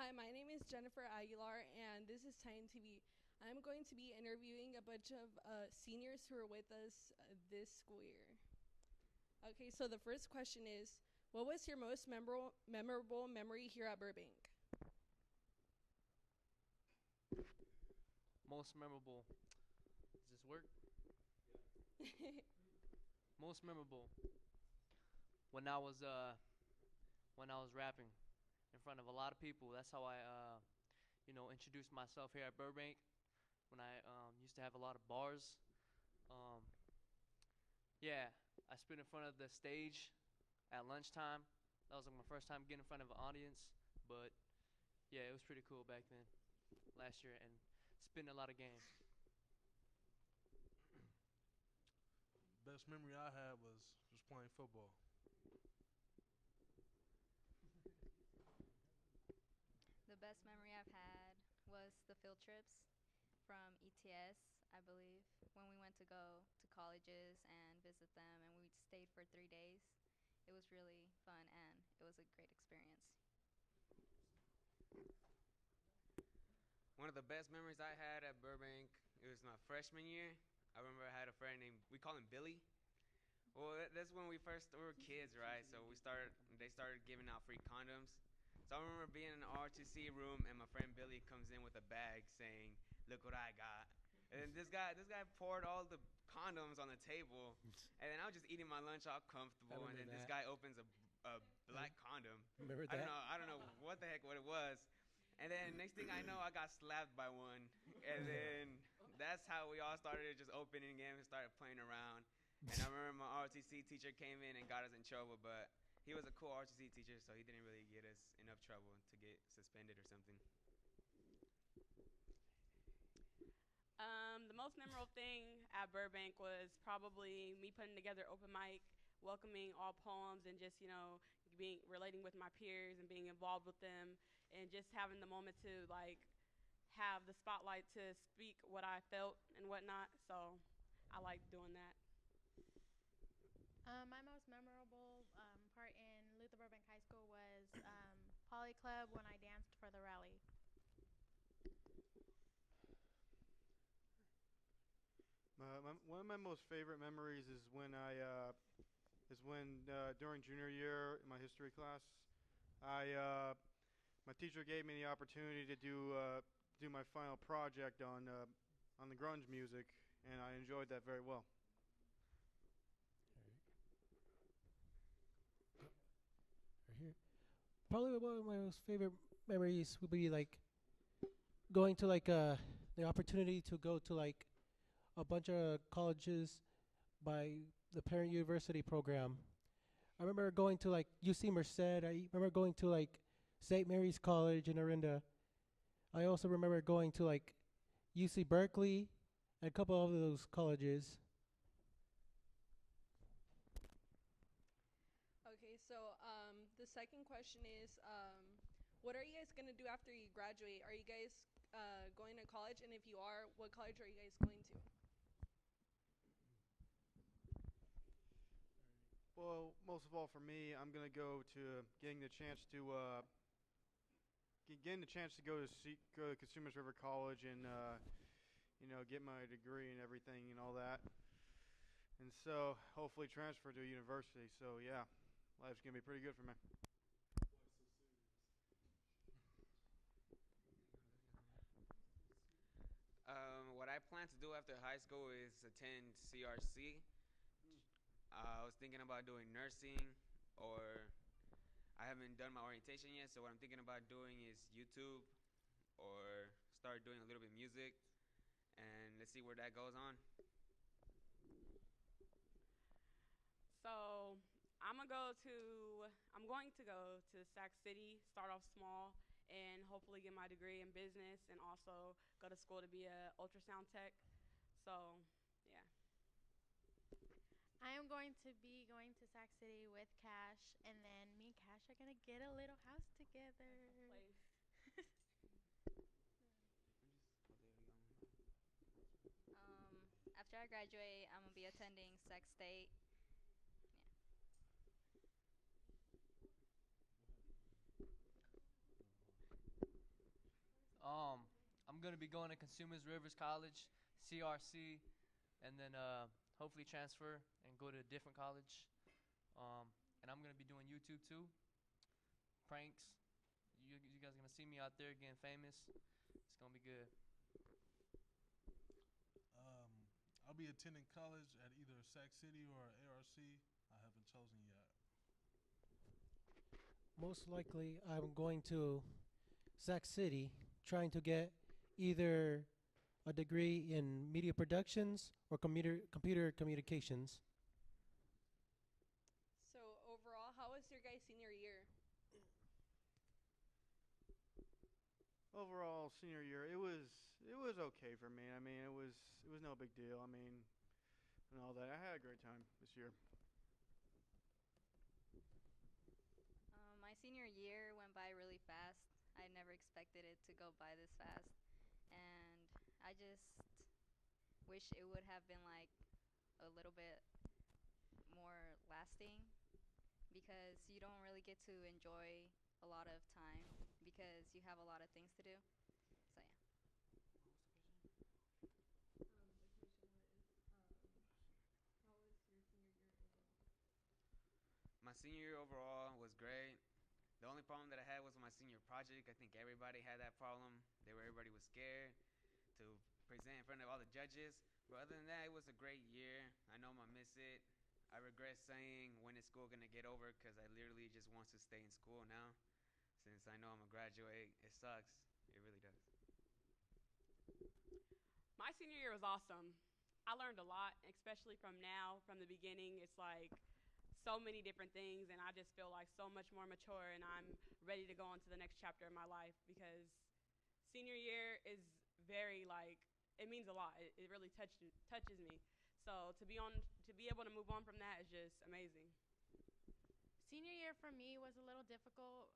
Hi, my name is Jennifer Aguilar, and this is Time TV. I'm going to be interviewing a bunch of seniors who are with us this school year. Okay, so the first question is, what was your most memorable memory here at Burbank? Most memorable. Does this work? Most memorable when I was rapping in front of a lot of people. That's how I introduced myself here at Burbank. When I used to have a lot of bars. Um, yeah, I spit in front of the stage at lunchtime. That was like my first time getting in front of an audience. But yeah, it was pretty cool back then, last year, and spitting a lot of games. Best memory I had was just playing football. The best memory I've had was the field trips from ETS, I believe, when we went to go to colleges and visit them, and we stayed for 3 days. It was really fun and it was a great experience. One of the best memories I had at Burbank, it was my freshman year. I remember I had a friend named, we call him Billy. Well, that's when we were kids, right? So they started giving out free condoms. So I remember being in the RTC room and my friend Billy comes in with a bag saying, "Look what I got." And then this guy poured all the condoms on the table, and then I was just eating my lunch all I comfortable, and remember then this that. guy opens a black condom. Remember that? I don't know what the heck what it was. And then next thing I know, I got slapped by one. And then that's how we all started just opening games and started playing around. And I remember my RTC teacher came in and got us in trouble, but he was a cool RTC teacher, so he didn't really get us enough trouble to get suspended or something. The most memorable thing at Burbank was probably me putting together open mic, welcoming all poems, and just being relating with my peers and being involved with them, and just having the moment to like have the spotlight to speak what I felt and whatnot. So I like doing that. My most memorable part in Luther Burbank High School was Poly Club when I danced for the rally. One of my most favorite memories is when during junior year in my history class, I my teacher gave me the opportunity to do my final project on the grunge music, and I enjoyed that very well. Right here. Probably one of my most favorite memories would be like going to the opportunity to go to like a bunch of colleges by the Parent University program. I remember going to like UC Merced. I remember going to like St. Mary's College in Orinda. I also remember going to like UC Berkeley and a couple of those colleges. Okay, so the second question is, what are you guys going to do after you graduate? Are you guys going to college? And if you are, what college are you guys going to? Well, most of all for me, I'm gonna go to getting the chance to go to Consumers River College and get my degree and everything and all that, and so hopefully transfer to a university. So yeah, life's gonna be pretty good for me. What I plan to do after high school is attend CRC. I was thinking about doing nursing, or I haven't done my orientation yet. So what I'm thinking about doing is YouTube, or start doing a little bit of music, and let's see where that goes on. So I'm going to go to Sac City, start off small, and hopefully get my degree in business, and also go to school to be a ultrasound tech. So yeah. I am going to be going to Sac City with Cash, and then me and Cash are gonna get a little house together. After I graduate, I'm gonna be attending Sec State. Yeah. I'm gonna be going to Consumers Rivers College, CRC, and then hopefully transfer and go to a different college. And I'm gonna be doing YouTube too, pranks. You guys are gonna see me out there getting famous. It's gonna be good. I'll be attending college at either Sac City or ARC. I haven't chosen yet. Most likely, I'm going to Sac City, trying to get either a degree in media productions or computer communications. So overall, how was your guys' senior year? Overall, senior year, it was okay for me. I mean, it was no big deal. I mean, and all that. I had a great time this year. My senior year went by really fast. I never expected it to go by this fast. And I just wish it would have been like a little bit more lasting because you don't really get to enjoy a lot of time because you have a lot of things to do. So, yeah. My senior year overall was great. The only problem that I had was with my senior project. I think everybody had that problem. Everybody was scared to present in front of all the judges. But other than that, it was a great year. I know I'm gonna miss it. I regret saying when is school gonna get over because I literally just want to stay in school now. Since I know I'm gonna graduate, it sucks. It really does. My senior year was awesome. I learned a lot, especially from now, from the beginning. It's like so many different things, and I just feel like so much more mature, and I'm ready to go on to the next chapter of my life because senior year is very like it means a lot. It really touches me. So to be able to move on from that is just amazing. Senior year for me was a little difficult.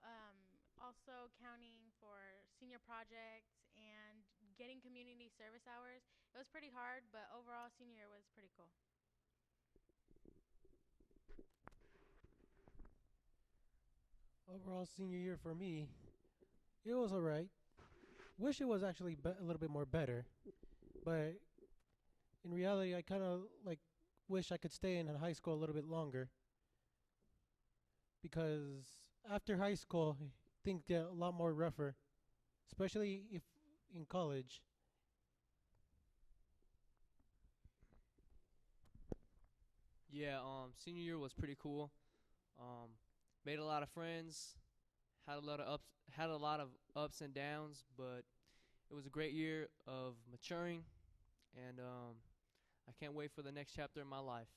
Also counting for senior projects and getting community service hours. It was pretty hard, but overall senior year was pretty cool. Overall, senior year for me, it was alright. Wish it was actually a little bit more better, but in reality, I kind of like wish I could stay in high school a little bit longer because after high school, things get a lot more rougher, especially if in college. Yeah, senior year was pretty cool. Um, Made a lot of friends, had a lot of ups and downs, but it was a great year of maturing, and I can't wait for the next chapter in my life.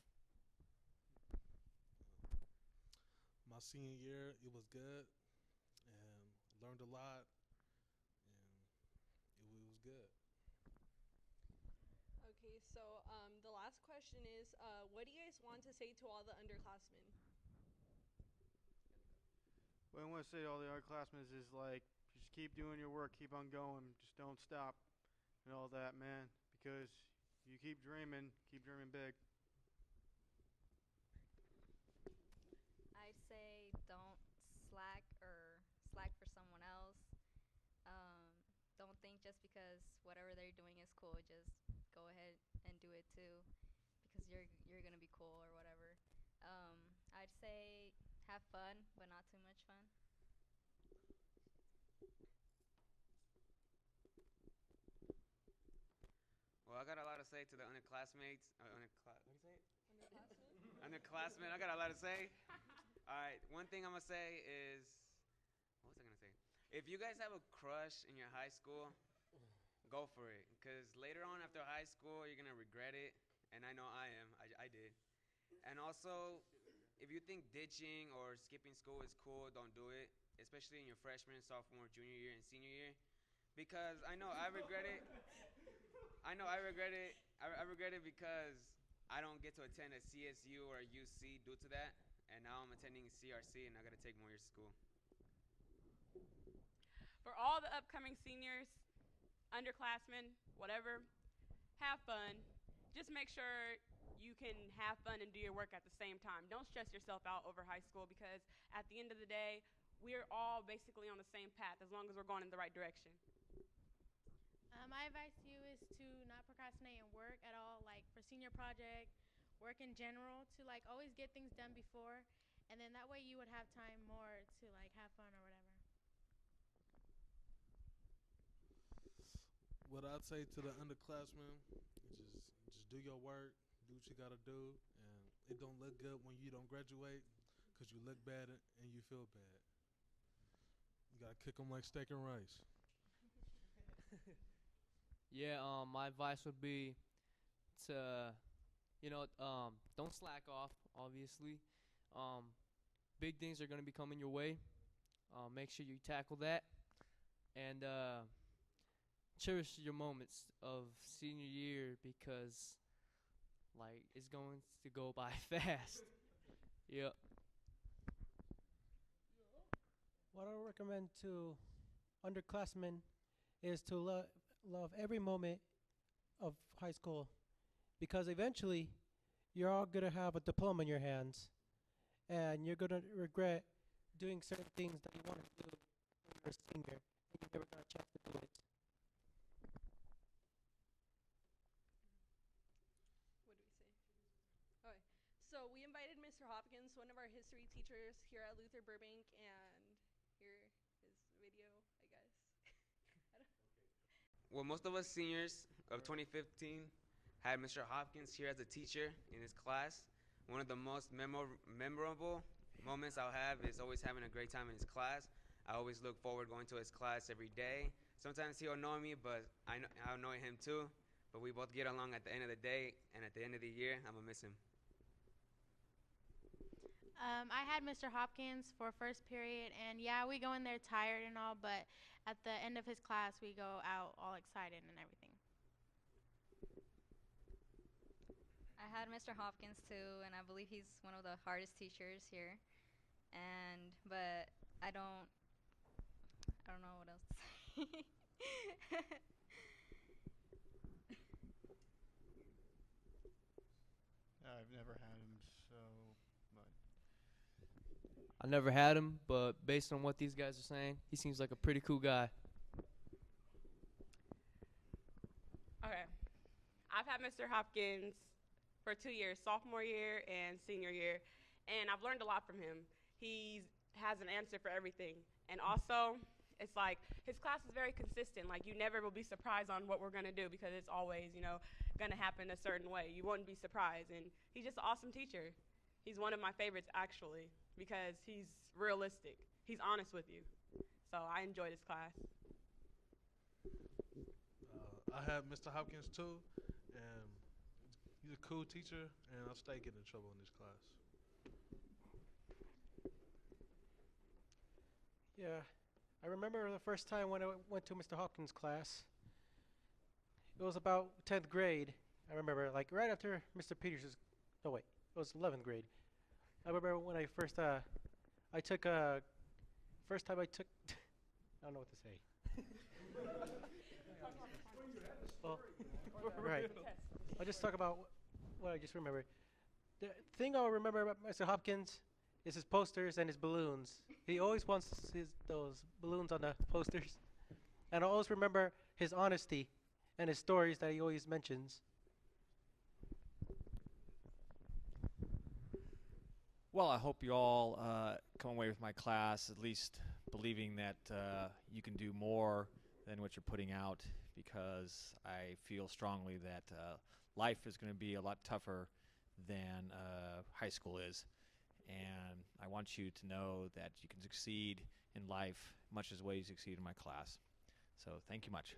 My senior year, it was good, and learned a lot, and it was good. Okay, so the last question is, what do you guys want to say to all the underclassmen? What I want to say to all the underclassmen is like, just keep doing your work, keep on going, just don't stop, and all that, man. Because you keep dreaming big. I'd say don't slack for someone else. Don't think just because whatever they're doing is cool, just go ahead and do it too because you're gonna be cool or whatever. I'd say have fun, but not too much fun. Well, I got a lot to say to the underclassmates. What do you say? Underclassmen? Underclassmen. I got a lot to say. All right. One thing I'm gonna say is, what was I gonna say? If you guys have a crush in your high school, go for it. Cause later on after high school, you're gonna regret it. And I know I am. I did. And also, if you think ditching or skipping school is cool, don't do it. Especially in your freshman, sophomore, junior year, and senior year. Because I know I regret it. I regret it. I regret it because I don't get to attend a CSU or a UC due to that. And now I'm attending CRC and I gotta take more years of school. For all the upcoming seniors, underclassmen, whatever, have fun. Just make sure you can have fun and do your work at the same time. Don't stress yourself out over high school because at the end of the day, we're all basically on the same path as long as we're going in the right direction. My advice to you is to not procrastinate and work at all, like for senior project, work in general, to like always get things done before, and then that way you would have time more to like have fun or whatever. What I'd say to the underclassmen is just do your work, do what you gotta do, and it don't look good when you don't graduate, cause you look bad and you feel bad. You gotta kick them like steak and rice. Yeah, my advice would be to, don't slack off, obviously. Um, Big things are going to be coming your way. Make sure you tackle that. And cherish your moments of senior year because, like, it's going to go by fast. Yep. What I would recommend to underclassmen is to love every moment of high school because eventually you're all going to have a diploma in your hands and you're going to regret doing certain things that you want to do when you're a senior and you never got a chance to do it. What do we say? Okay. So we invited Mr. Hopkins, one of our history teachers here at Luther Burbank, and here his video, I guess. Well, most of us seniors of 2015 had Mr. Hopkins here as a teacher in his class. One of the most memorable moments I'll have is always having a great time in his class. I always look forward going to his class every day. Sometimes he'll annoy me, but I'll annoy him too. But we both get along at the end of the day, and at the end of the year, I'm gonna miss him. I had Mr. Hopkins for first period, and yeah, we go in there tired and all, but at the end of his class, we go out all excited and everything. I had Mr. Hopkins too, and I believe he's one of the hardest teachers here. But I don't know what else to say. I've never had him, so but I never had him, but based on what these guys are saying, he seems like a pretty cool guy. Okay. I've had Mr. Hopkins for 2 years, sophomore year and senior year, and I've learned a lot from him. He has an answer for everything. And also, it's like his class is very consistent. Like you never will be surprised on what we're going to do because it's always, going to happen a certain way. You wouldn't be surprised. And he's just an awesome teacher. He's one of my favorites, actually, because he's realistic. He's honest with you. So I enjoyed his class. I had Mr. Hopkins too, and he's a cool teacher, and I'll stay getting in trouble in this class. Yeah, I remember the first time when I went to Mr. Hopkins' class. It was about 10th grade. I remember, like right after Mr. Peters'. No wait, it was 11th grade. I remember when I first I took first time I took. I don't know what to say. Well, right. I'll just talk about what I just remembered. The thing I'll remember about Mr. Hopkins is his posters and his balloons. He always wants those balloons on the posters. And I always remember his honesty and his stories that he always mentions. Well, I hope you all come away with my class at least believing that you can do more than what you're putting out, because I feel strongly that life is going to be a lot tougher than high school is. And I want you to know that you can succeed in life much as well you succeed in my class. So thank you much.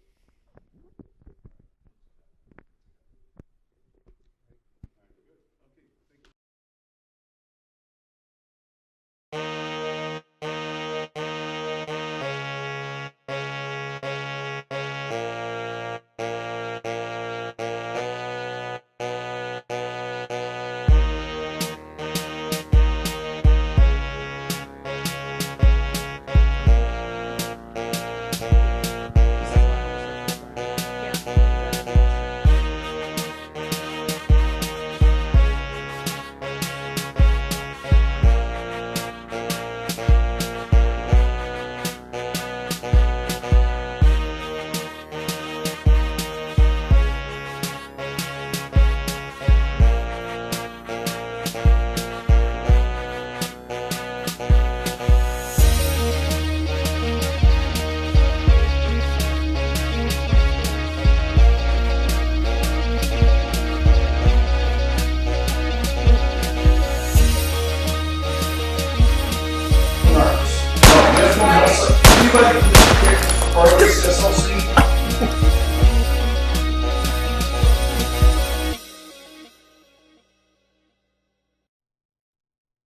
for this SLC